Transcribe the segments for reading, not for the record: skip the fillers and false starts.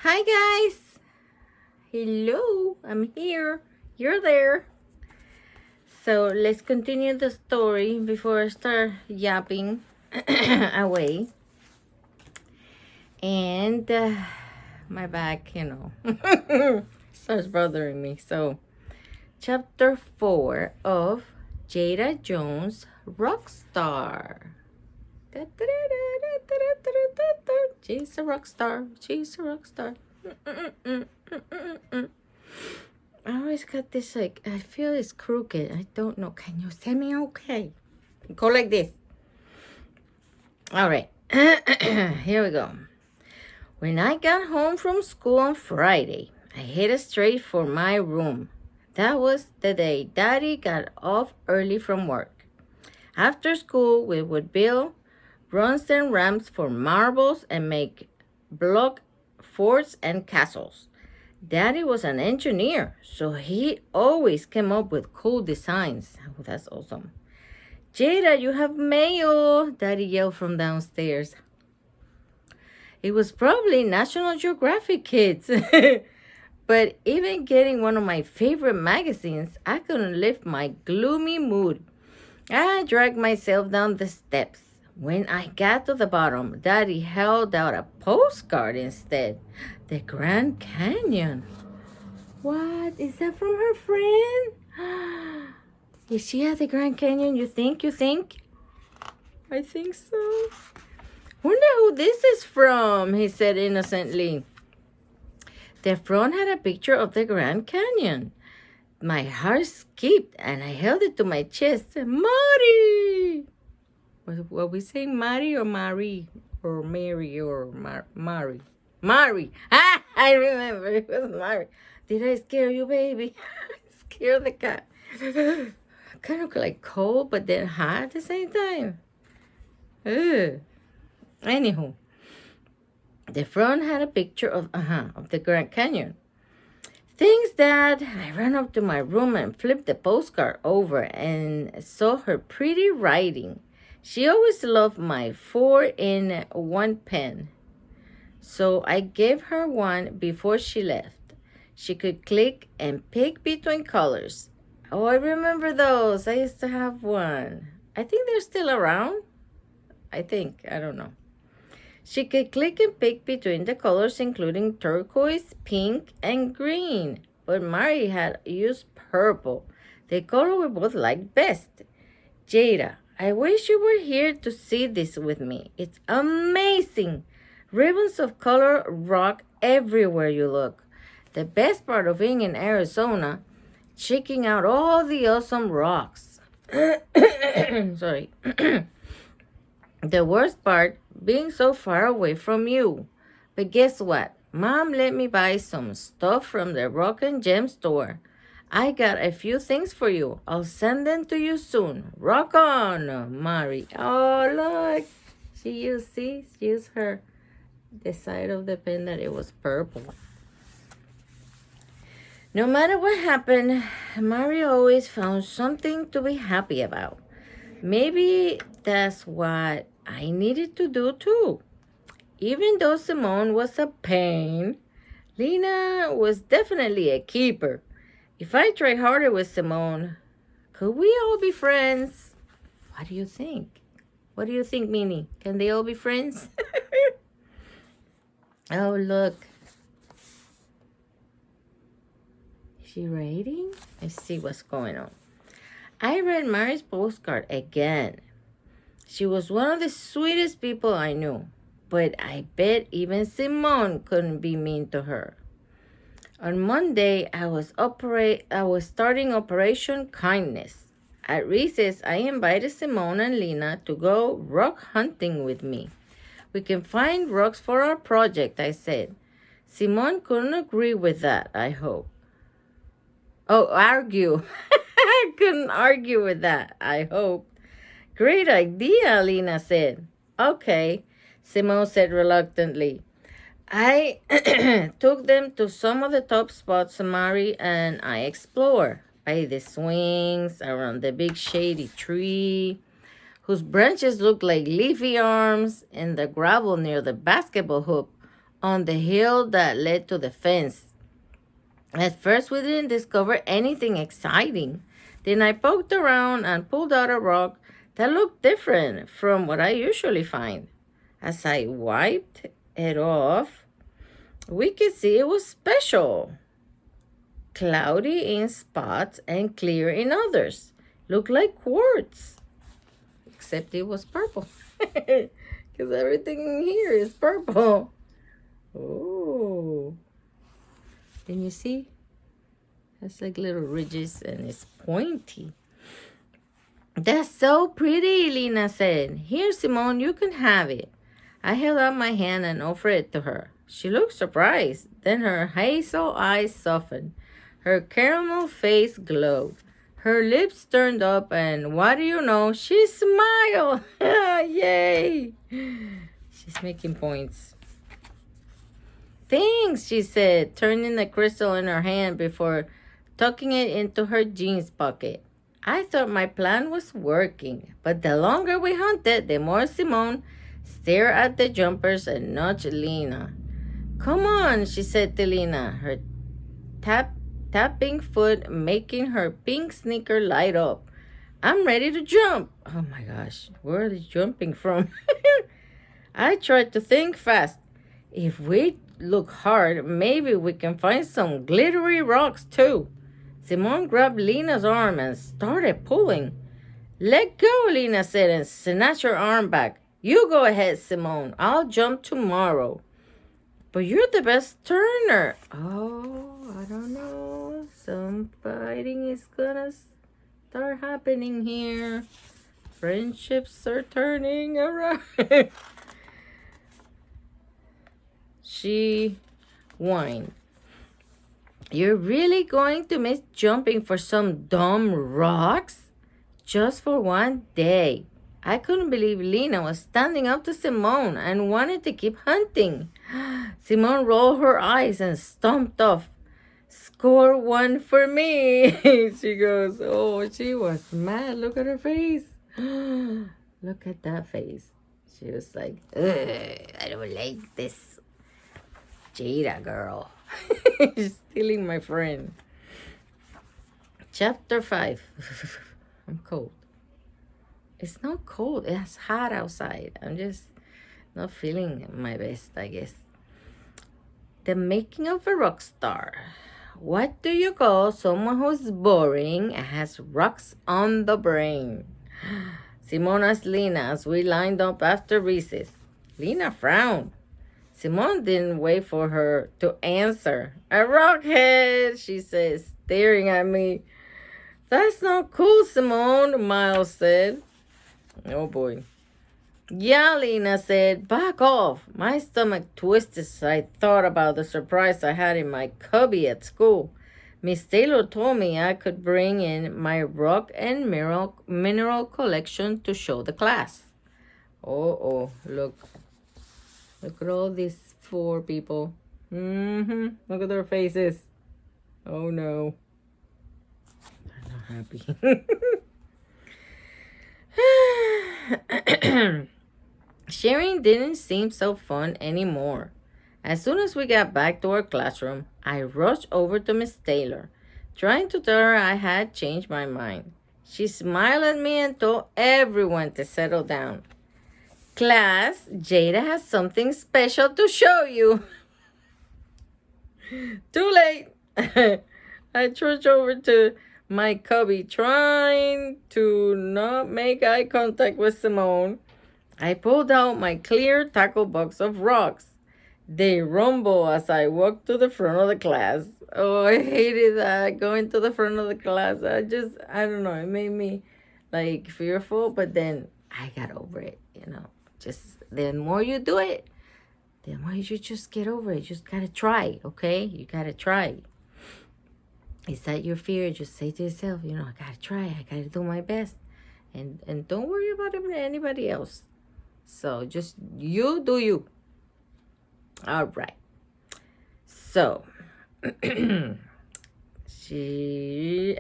Hi guys! Hello, I'm here. You're there. So let's continue the story before I start yapping away. And my back, starts bothering me. So, chapter 4 of Jada Jones Rockstar. She's a rock star. She's a rock star. I always got this, I feel it's crooked. I don't know. Can you see me okay? Go like this. All right. Here we go. When I got home from school on Friday, I headed straight for my room. That was the day Daddy got off early from work. After school, we would build runs and ramps for marbles and make block forts and castles. Daddy was an engineer, so he always came up with cool designs. Oh, that's awesome. Jada, you have mail, Daddy yelled from downstairs. It was probably National Geographic kids. But even getting one of my favorite magazines, I couldn't lift my gloomy mood. I dragged myself down the steps. When I got to the bottom, Daddy held out a postcard instead. The Grand Canyon. What? Is that from her friend? Is she at the Grand Canyon? You think? I think so. Wonder who this is from, he said innocently. The front had a picture of the Grand Canyon. My heart skipped and I held it to my chest. Mari! What we say, Mari or Mari? Or Mary or Mari? Mari! Ah, I remember. It was Mari. Did I scare you, baby? Scare the cat. Kind of like cold, but then hot at the same time. Ugh. Anywho, the front had a picture of the Grand Canyon. Thanks, Dad. I ran up to my room and flipped the postcard over and saw her pretty writing. She always loved my 4-in-1 pen, so I gave her one before she left. She could click and pick between colors. Oh, I remember those. I used to have one. I think they're still around. I don't know. She could click and pick between the colors, including turquoise, pink, and green. But Mari had used purple, the color we both liked best. Jada, I wish you were here to see this with me. It's amazing. Ribbons of color rock everywhere you look. The best part of being in Arizona, checking out all the awesome rocks. Sorry. The worst part, being so far away from you. But guess what? Mom let me buy some stuff from the Rock and Gem store. I got a few things for you. I'll send them to you soon. Rock on, Mari. Oh, look. She used the side of the pen that it was purple. No matter what happened, Mari always found something to be happy about. Maybe that's what I needed to do too. Even though Simone was a pain, Lena was definitely a keeper. If I try harder with Simone, could we all be friends? What do you think? What do you think, Minnie? Can they all be friends? Oh, look. Is she writing? Let's see what's going on. I read Mari's postcard again. She was one of the sweetest people I knew, but I bet even Simone couldn't be mean to her. On Monday, I was starting Operation Kindness. At recess, I invited Simone and Lena to go rock hunting with me. We can find rocks for our project, I said. Simone couldn't agree with that, I hope. Oh, argue. I couldn't argue with that, I hope. Great idea, Lena said. Okay, Simone said reluctantly. I took them to some of the top spots Mari and I explored. By the swings, around the big shady tree, whose branches looked like leafy arms, and the gravel near the basketball hoop on the hill that led to the fence. At first, we didn't discover anything exciting. Then I poked around and pulled out a rock that looked different from what I usually find. As I wiped it off, we could see it was special. Cloudy in spots and clear in others. Looked like quartz. Except it was purple. Because everything in here is purple. Oh. Can you see? It's like little ridges and it's pointy. That's so pretty, Lena said. Here, Simone, you can have it. I held out my hand and offered it to her. She looked surprised. Then her hazel eyes softened. Her caramel face glowed. Her lips turned up, and what do you know? She smiled. Yay! She's making points. Thanks, she said, turning the crystal in her hand before tucking it into her jeans pocket. I thought my plan was working, but the longer we hunted, the more Simone stared at the jumpers and nudged Lena. Come on, she said to Lena, her tapping foot making her pink sneaker light up. I'm ready to jump. Oh my gosh, where are they jumping from? I tried to think fast. If we look hard, maybe we can find some glittery rocks too. Simone grabbed Lena's arm and started pulling. Let go, Lena said, and snatched her arm back. You go ahead, Simone. I'll jump tomorrow. But you're the best turner. Oh, I don't know. Some fighting is gonna start happening here. Friendships are turning around. She whined. You're really going to miss jumping for some dumb rocks? Just for one day. I couldn't believe Lena was standing up to Simone and wanted to keep hunting. Simone rolled her eyes and stomped off. Score one for me. She goes, oh, she was mad. Look at her face. Look at that face. She was like, I don't like this Jada girl. She's stealing my friend. Chapter 5. I'm cold. It's not cold. It's hot outside. I'm just not feeling my best, I guess. The making of a rock star. What do you call someone who's boring and has rocks on the brain? Simone asked Lena as we lined up after recess. Lena frowned. Simone didn't wait for her to answer. A rockhead, she said, staring at me. That's not cool, Simone, Miles said. Oh boy. Yeah, Lena said, back off. My stomach twisted as I thought about the surprise I had in my cubby at school. Miss Taylor told me I could bring in my rock and mineral collection to show the class. Oh, look. Look at all these 4 people. Look at their faces. Oh no. I'm not happy. Sharing didn't seem so fun anymore. As soon as we got back to our classroom, I rushed over to Miss Taylor, trying to tell her I had changed my mind. She smiled at me and told everyone to settle down. Class, Jada has something special to show you. Too late. I trudged over to my cubby, trying to not make eye contact with Simone. I pulled out my clear tackle box of rocks. They rumbled as I walked to the front of the class. Oh, I hated that, going to the front of the class. I don't know, it made me like fearful, but then I got over it, Just the more you do it, the more you just get over it. You just gotta try, okay? You gotta try. Is that your fear? Just say to yourself, I gotta try. I gotta do my best. And don't worry about anybody else. So just you do you. All right. So,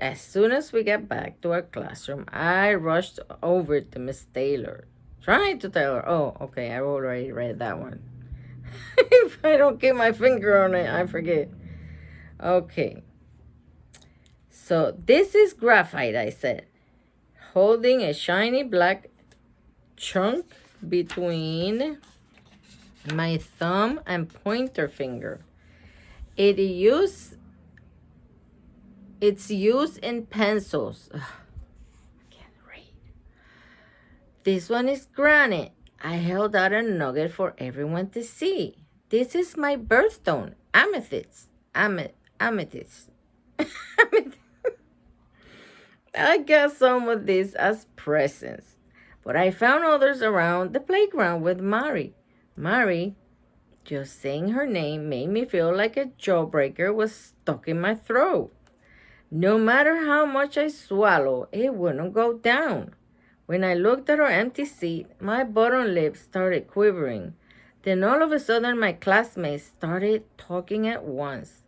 as soon as we got back to our classroom, I rushed over to Miss Taylor, trying to tell her, oh, okay, I already read that one. If I don't keep my finger on it, I forget. Okay. So this is graphite, I said, holding a shiny black chunk between my thumb and pointer finger. It's used in pencils. Ugh, I can't read. This one is granite. I held out a nugget for everyone to see. This is my birthstone, amethyst. Amethyst. Amethyst. I got some of these as presents, but I found others around the playground with Mari. Mari, just saying her name made me feel like a jawbreaker was stuck in my throat. No matter how much I swallowed, it wouldn't go down. When I looked at her empty seat, my bottom lip started quivering. Then all of a sudden, my classmates started talking at once.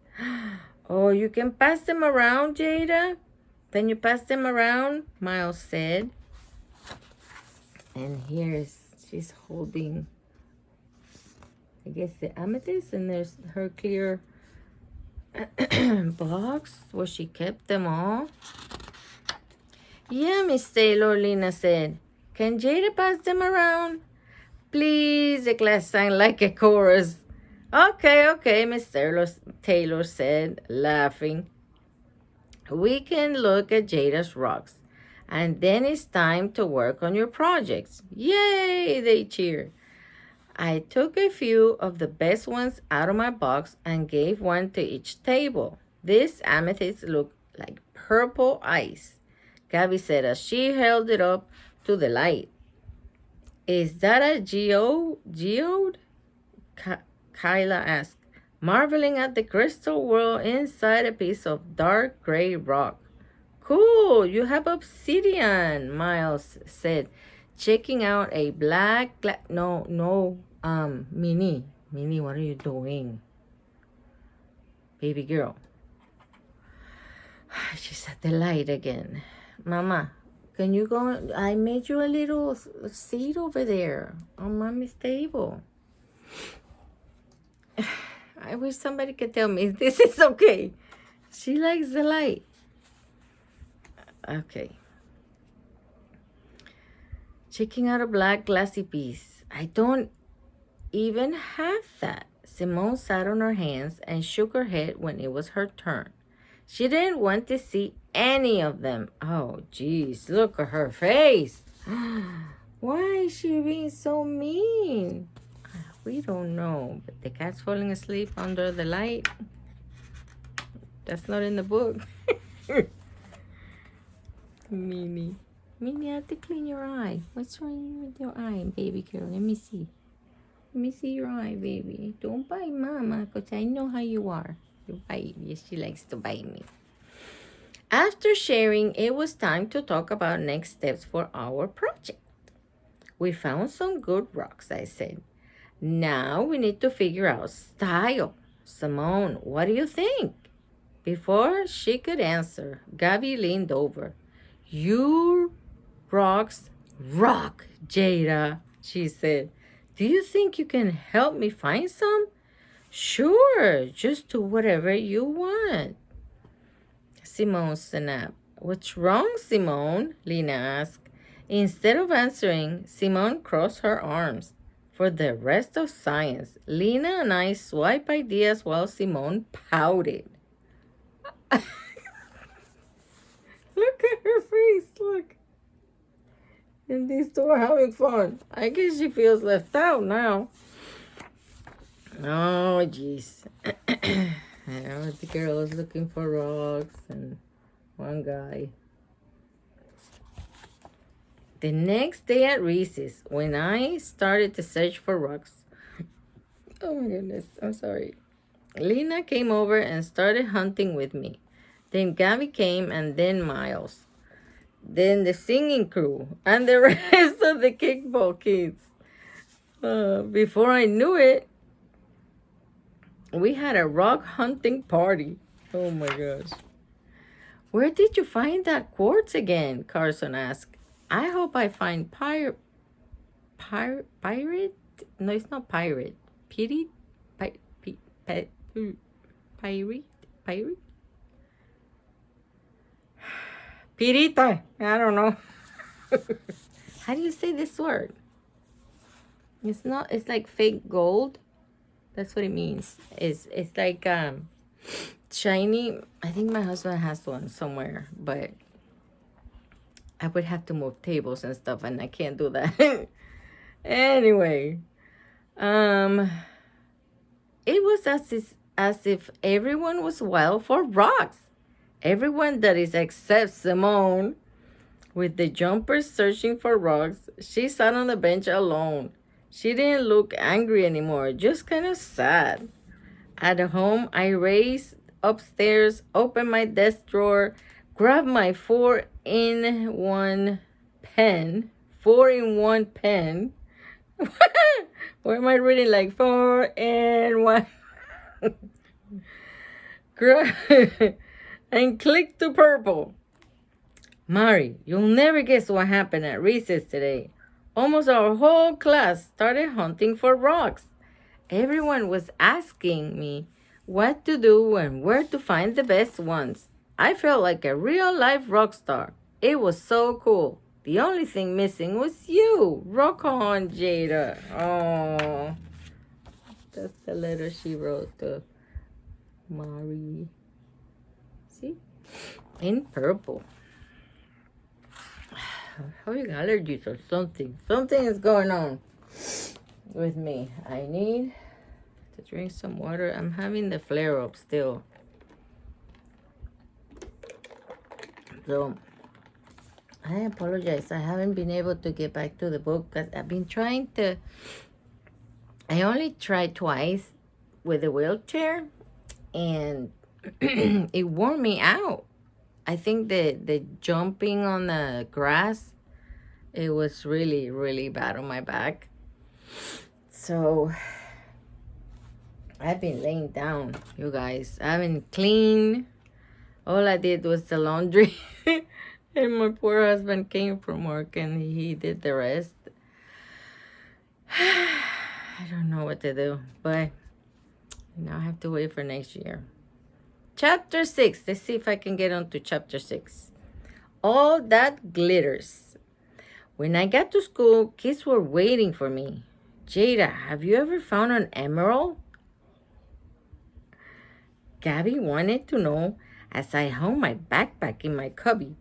Oh, you can pass them around, Jada? Can you pass them around? Miles said. And she's holding, I guess, the amethyst, and there's her clear box where she kept them all. Yeah, Miss Taylor, Lena said. Can Jada pass them around? Please, the class sang like a chorus. Okay, Miss Taylor said, laughing. We can look at Jada's rocks. And then it's time to work on your projects. Yay, they cheered. I took a few of the best ones out of my box and gave one to each table. This amethyst looked like purple ice, Gabby said as she held it up to the light. Is that a geode? Kyla asked, marveling at the crystal world inside a piece of dark gray rock. Cool, you have obsidian, Miles said, checking out a black Minnie, what are you doing? Baby girl. She's at the light again. Mama, can you go? I made you a little seat over there on Mommy's table. I wish somebody could tell me this is okay. She likes the light. Okay. Checking out a black glassy piece. I don't even have that. Simone sat on her hands and shook her head when it was her turn. She didn't want to see any of them. Oh, geez, look at her face. Why is she being so mean? We don't know, but the cat's falling asleep under the light. That's not in the book. Minnie, I have to clean your eye. What's wrong with your eye, baby girl? Let me see. Let me see your eye, baby. Don't bite Mama, because I know how you are. You bite. Yes, she likes to bite me. After sharing, it was time to talk about next steps for our project. We found some good rocks, I said. Now we need to figure out style. Simone, what do you think? Before she could answer, Gabby leaned over. Your rocks rock, Jada, she said. Do you think you can help me find some? Sure, just do whatever you want. Simone snapped. What's wrong, Simone? Lena asked. Instead of answering, Simone crossed her arms. For the rest of science, Lena and I swiped ideas while Simone pouted. Look at her face, look. And these two are having fun. I guess she feels left out now. Oh, jeez. The girl is looking for rocks and one guy. The next day at recess, when I started to search for rocks, oh my goodness, I'm sorry. Lena came over and started hunting with me. Then Gabby came, and then Miles. Then the singing crew, and the rest of the kickball kids. Before I knew it, we had a rock hunting party. Oh my gosh. Where did you find that quartz again? Carson asked. I hope I find pirate. No, it's not pirate. Pirate? Pirate? Pirate? Pirita. I don't know. How do you say this word? It's not, it's like fake gold. That's what it means. It's like shiny. I think my husband has one somewhere, but I would have to move tables and stuff, and I can't do that. Anyway, it was as if everyone was wild for rocks. Everyone that is except Simone, with the jumpers searching for rocks. She sat on the bench alone. She didn't look angry anymore, just kind of sad. At home, I raced upstairs, opened my desk drawer, grabbed my 4-in-1 pen. 4-in-1 pen. Why am I reading like 4-in-1? And clicked to purple. Mari, you'll never guess what happened at recess today. Almost our whole class started hunting for rocks. Everyone was asking me what to do and where to find the best ones. I felt like a real-life rock star. It was so cool. The only thing missing was you. Rock on, Jada. Oh, that's the letter she wrote to Mari. See? In purple. Having allergies or something. Something is going on with me. I need to drink some water. I'm having the flare up still. So I apologize. I haven't been able to get back to the book because I've been trying to. I only tried twice with the wheelchair and it wore me out. I think the jumping on the grass, it was really, really bad on my back. So I've been laying down, you guys. I haven't cleaned. All I did was the laundry. And my poor husband came from work and he did the rest. I don't know what to do, but now I have to wait for next year. Chapter 6. Let's see if I can get on to chapter 6. All that glitters. When I got to school, kids were waiting for me. Jada, have you ever found an emerald? Gabby wanted to know as I hung my backpack in my cubby.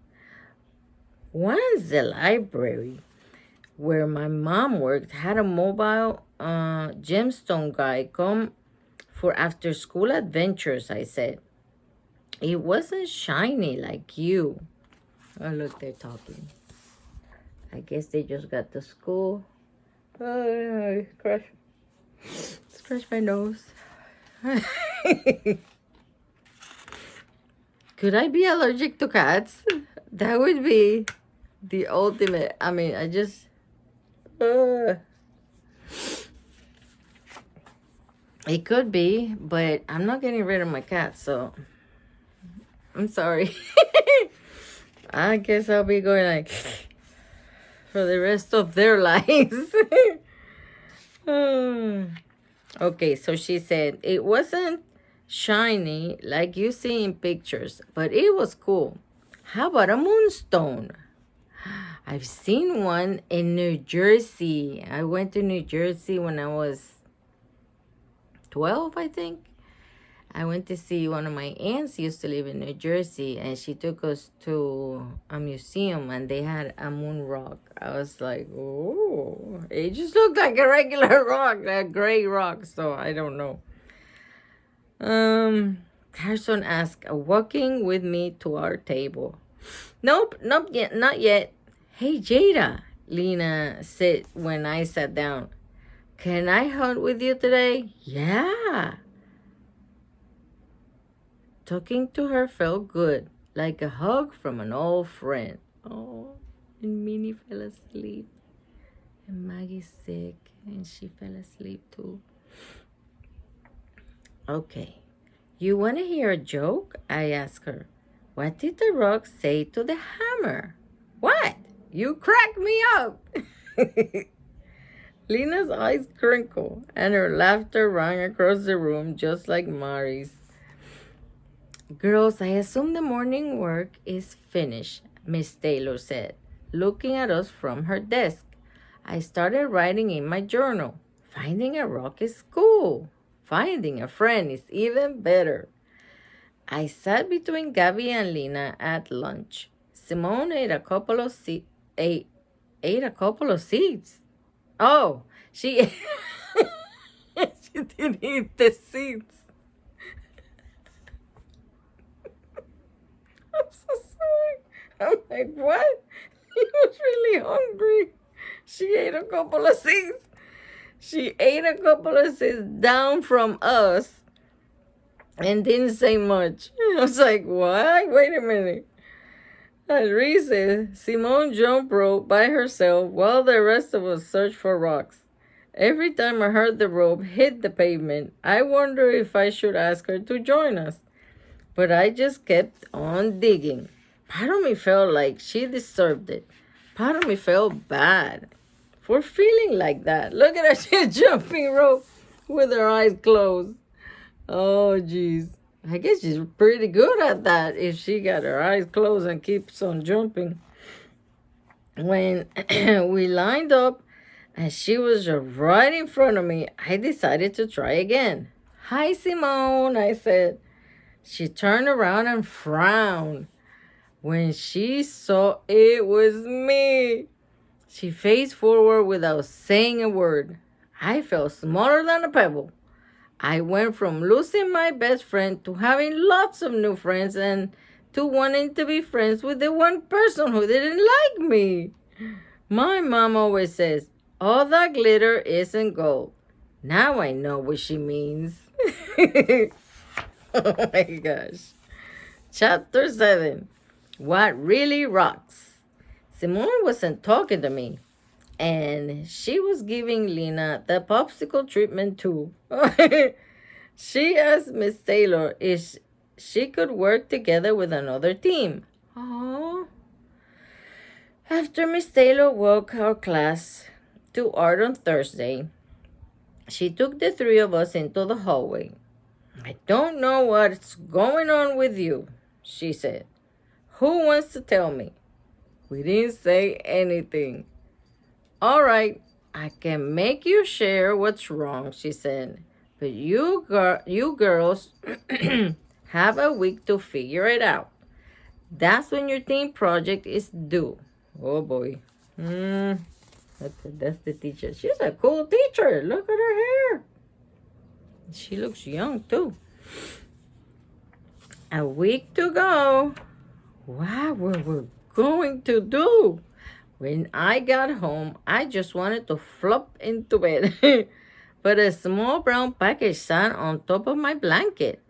Once the library where my mom worked had a mobile gemstone guy come for after-school adventures, I said. It wasn't shiny like you. Oh, look, they're talking. I guess they just got to school. Oh, scratch my nose. Could I be allergic to cats? That would be the ultimate. I mean, I just... It could be, but I'm not getting rid of my cat, so... I'm sorry. I guess I'll be going like for the rest of their lives. Okay, so she said it wasn't shiny like you see in pictures, but it was cool. How about a moonstone? I've seen one in New Jersey. I went to New Jersey when I was 12, I think. I went to see one of my aunts used to live in New Jersey, and she took us to a museum, and they had a moon rock. I was like, oh, it just looked like a regular rock, a gray rock, so I don't know. Carson asked, walking with me to our table. Nope, not yet. Hey, Jada, Lena said when I sat down. Can I hunt with you today? Yeah. Talking to her felt good, like a hug from an old friend. Oh, and Minnie fell asleep. And Maggie's sick, and she fell asleep too. Okay, you want to hear a joke? I asked her. What did the rock say to the hammer? What? You cracked me up. Lena's eyes crinkled, and her laughter rang across the room just like Mari's. Girls, I assume the morning work is finished, Miss Taylor said, looking at us from her desk. I started writing in my journal. Finding a rock is cool. Finding a friend is even better. I sat between Gabby and Lena at lunch. Simone ate a couple of ate a couple of seeds. Oh, she she didn't eat the seeds. I'm so sorry. I'm like, what? He was really hungry. She ate a couple of seeds. She ate a couple of seeds down from us and didn't say much. I was like, what? Wait a minute. At recess, Simone jumped rope by herself while the rest of us searched for rocks. Every time I heard the rope hit the pavement, I wondered if I should ask her to join us. But I just kept on digging. Part of me felt like she deserved it. Part of me felt bad for feeling like that. Look at her, she's jumping rope with her eyes closed. Oh, jeez. I guess she's pretty good at that if she got her eyes closed and keeps on jumping. When we lined up and she was right in front of me, I decided to try again. Hi, Simone, I said. She turned around and frowned when she saw it was me. She faced forward without saying a word. I felt smaller than a pebble. I went from losing my best friend to having lots of new friends and to wanting to be friends with the one person who didn't like me. My mom always says, all that glitter isn't gold. Now I know what she means. Oh my gosh. Chapter 7. What really rocks. Simone wasn't talking to me, and she was giving Lena the popsicle treatment too. She asked Miss Taylor if she could work together with another team. Oh. After Miss Taylor walked our class to art on Thursday, she took the three of us into the hallway. I don't know what's going on with you, she said. Who wants to tell me? We didn't say anything. All right, I can make you share what's wrong, she said. But you girls have a week to figure it out. That's when your team project is due. Oh boy. That's the teacher. She's a cool teacher. Look at her hair. She looks young too. A week to go. What were we going to do? When I got home, I just wanted to flop into bed. But a small brown package sat on top of my blanket.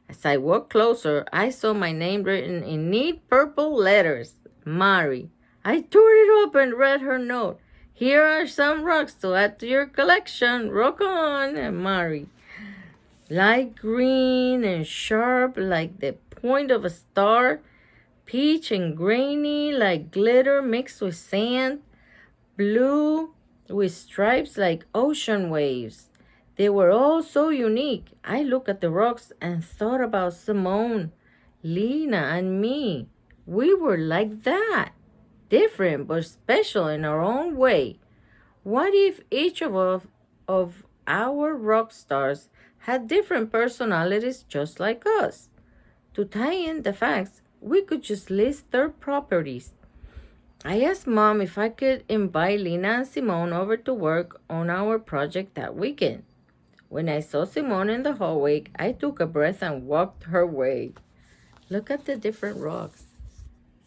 As I walked closer, I saw my name written in neat purple letters. Mari. I tore it up and read her note. Here are some rocks to add to your collection. Rock on, Mari. Light green and sharp like the point of a star. Peach and grainy like glitter mixed with sand. Blue with stripes like ocean waves. They were all so unique. I looked at the rocks and thought about Simone, Lena, and me. We were like that. Different but special in our own way. What if each of our rock stars had different personalities just like us? To tie in the facts, we could just list their properties. I asked Mom if I could invite Lena and Simone over to work on our project that weekend. When I saw Simone in the hallway, I took a breath and walked her way. Look at the different rocks.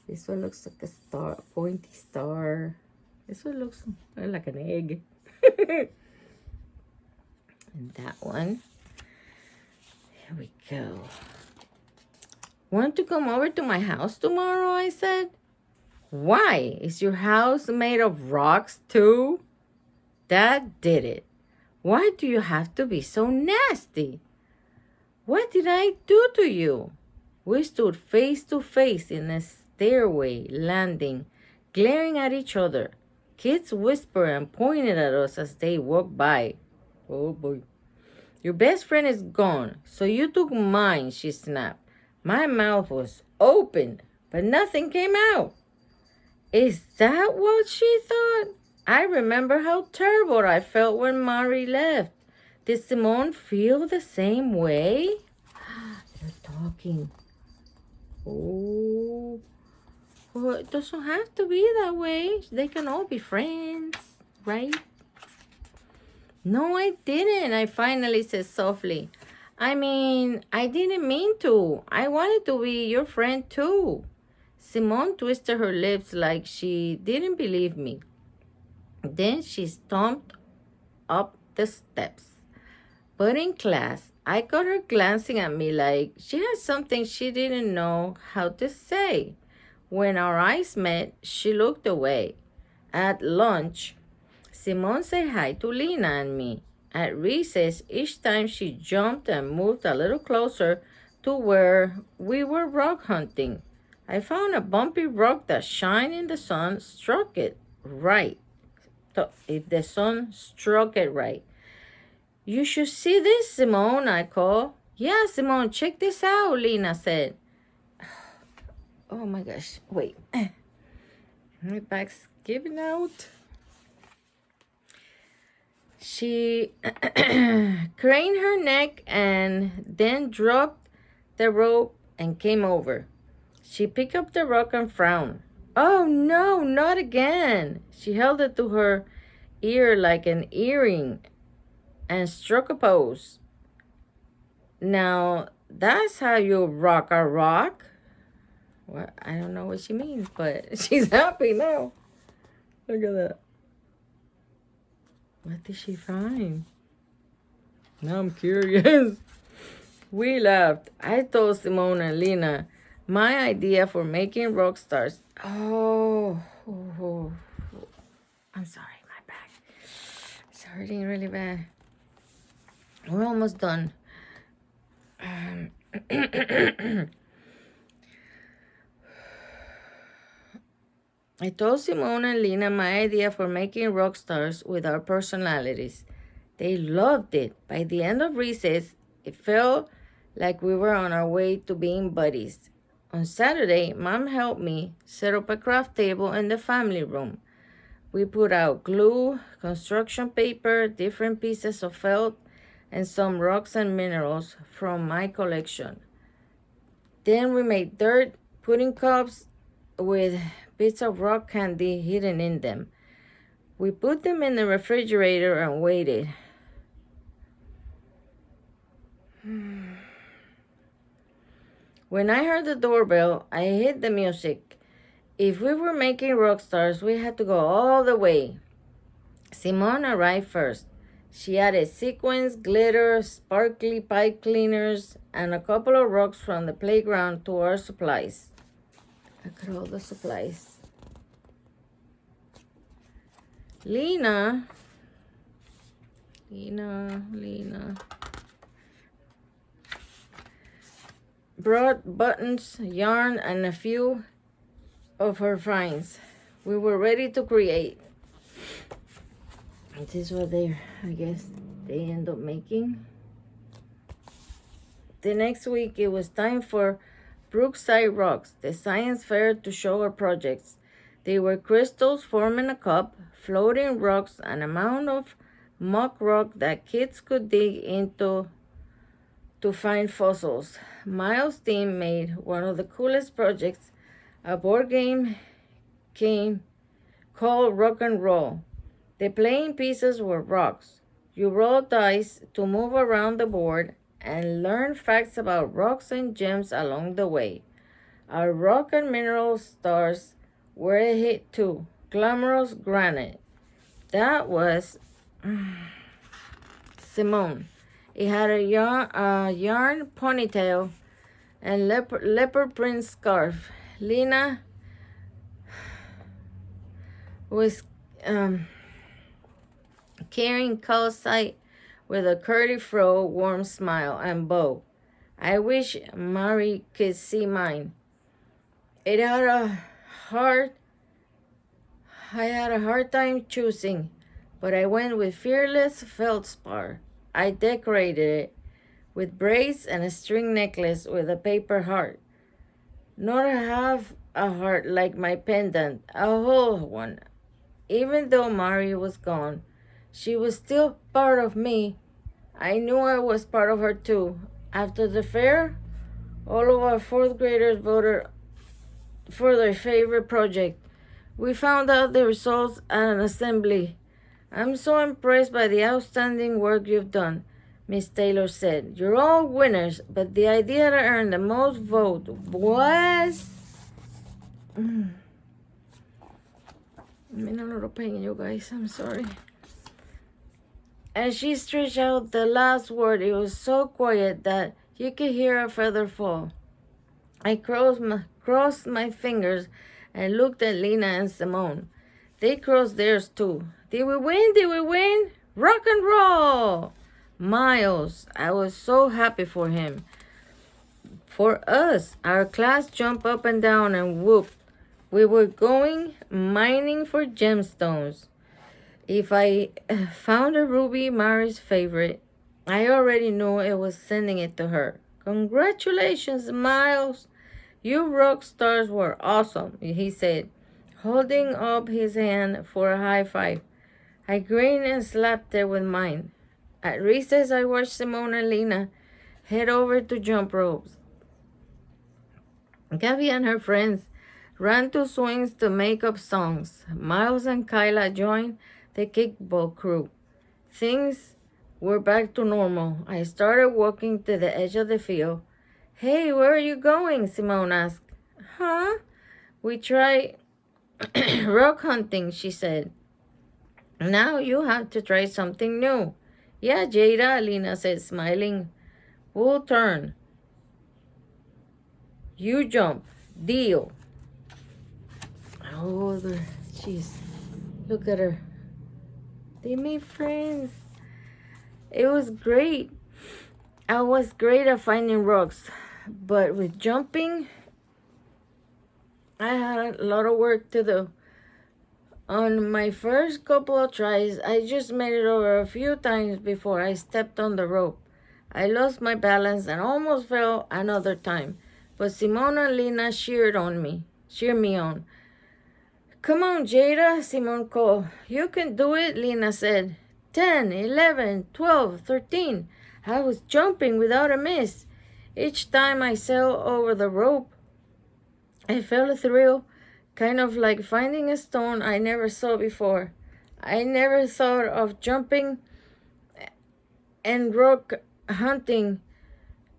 This one looks like a star, a pointy star. This one looks like an egg. And that one. Here we go. Want to come over to my house tomorrow? I said. Why? Is your house made of rocks too? That did it. Why do you have to be so nasty? What did I do to you? We stood face to face in a stairway landing, glaring at each other. Kids whispered and pointed at us as they walked by. Oh boy. Your best friend is gone, so you took mine, she snapped. My mouth was open, but nothing came out. Is that what she thought? I remember how terrible I felt when Mari left. Did Simone feel the same way? They're talking. Oh, well, it doesn't have to be that way. They can all be friends, right? No, I didn't, I finally said softly. I mean, I didn't mean to. I wanted to be your friend too. Simone twisted her lips like she didn't believe me. Then she stomped up the steps. But in class, I caught her glancing at me like she had something she didn't know how to say. When our eyes met, she looked away. At lunch, Simone said hi to Lena and me. At recess, each time she jumped and moved a little closer to where we were rock hunting. I found a bumpy rock that shined in the sun, struck it right. So if the sun struck it right. You should see this, Simone, I called. Yeah, Simone, check this out, Lena said. Oh my gosh, wait. My back's giving out. She craned her neck and then dropped the rope and came over. She picked up the rock and frowned. Oh no, not again. She held it to her ear like an earring and struck a pose. Now, that's how you rock a rock. Well, I don't know what she means, but she's happy now. Look at that. What did she find? Now I'm curious. We laughed. I told Simone and Lena my idea for making rock stars. Oh. I'm sorry, my back. It's hurting really bad. We're almost done. I told Simone and Lena my idea for making rock stars with our personalities. They loved it. By the end of recess, it felt like we were on our way to being buddies. On Saturday, Mom helped me set up a craft table in the family room. We put out glue, construction paper, different pieces of felt, and some rocks and minerals from my collection. Then we made dirt pudding cups with bits of rock candy hidden in them. We put them in the refrigerator and waited. When I heard the doorbell, I hit the music. If we were making rock stars, we had to go all the way. Simone arrived first. She added sequins, glitter, sparkly pipe cleaners, and a couple of rocks from the playground to our supplies. Look at all the supplies. Lena brought buttons, yarn, and a few of her finds. We were ready to create. This is what they end up making. The next week, it was time for Brookside Rocks, the science fair, to show our projects. They were crystals forming a cup, floating rocks, an amount of muck rock that kids could dig into to find fossils. Miles' team made one of the coolest projects, a board game called Rock and Roll. The playing pieces were rocks. You roll dice to move around the board and learn facts about rocks and gems along the way. Our rock and mineral stars were a hit too. Glamorous granite. That was Simone. It had a yarn ponytail and leopard print scarf. Lena was carrying calcite with a curly fro, warm smile, and bow. I wish Mari could see mine. It had a I had a hard time choosing, but I went with Fearless Feldspar. I decorated it with braids and a string necklace with a paper heart. Not half a heart like my pendant, a whole one. Even though Mari was gone, she was still part of me. I knew I was part of her too. After the fair, all of our fourth graders voted for their favorite project. We found out the results at an assembly. I'm so impressed by the outstanding work you've done, Miss Taylor said. You're all winners, but the idea to earn the most vote was... I'm in a little pain, you guys. I'm sorry. As she stretched out the last word, it was so quiet that you could hear a feather fall. I crossed my fingers and looked at Lena and Simone. They crossed theirs too. Did we win? Did we win? Rock and roll! Miles, I was so happy for him. For us, our class jumped up and down and whooped. We were going mining for gemstones. If I found a ruby, Mari's favorite, I already knew it was sending it to her. Congratulations, Miles. You rock stars were awesome, he said, holding up his hand for a high five. I grinned and slapped it with mine. At recess, I watched Simone and Lena head over to jump ropes. Gabby and her friends ran to swings to make up songs. Miles and Kyla joined the kickball crew. Things were back to normal. I started walking to the edge of the field. Hey, where are you going? Simone asked. Huh? We try rock hunting, she said. Now you have to try something new. Yeah, Jada, Lena said, smiling. We'll turn. You jump. Deal. Oh, jeez. Look at her. They made friends. It was great. I was great at finding rocks. But with jumping, I had a lot of work to do. On my first couple of tries, I just made it over a few times before I stepped on the rope. I lost my balance and almost fell another time. But Simone and Lena cheered me on. Come on, Jada, Simone called. You can do it, Lena said. 10, 11, 12, 13. I was jumping without a miss. Each time I sailed over the rope, I felt a thrill, kind of like finding a stone I never saw before. I never thought of jumping and rock hunting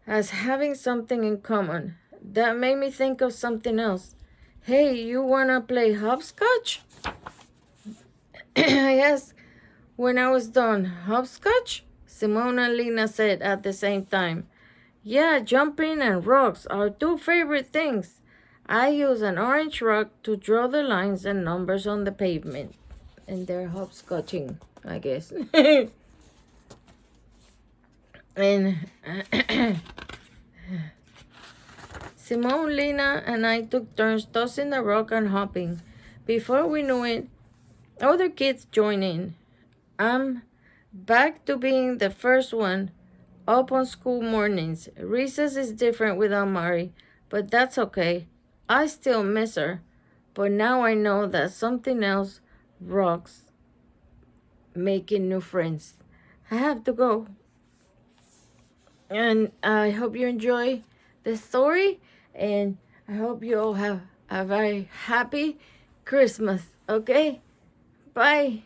as having something in common. That made me think of something else. Hey, you wanna play hopscotch? I asked when I was done. Hopscotch? Simone and Lena said at the same time. Yeah, jumping and rocks are two favorite things. I use an orange rock to draw the lines and numbers on the pavement. And they're hopscotching, I guess. And Simone, Lena, and I took turns tossing the rock and hopping. Before we knew it, other kids joined in. I'm back to being the first one up on school mornings. Recess is different without Mari, but that's okay. I still miss her, but now I know that something else rocks making new friends. I have to go. And I hope you enjoy the story, and I hope you all have a very happy Christmas, okay? Bye.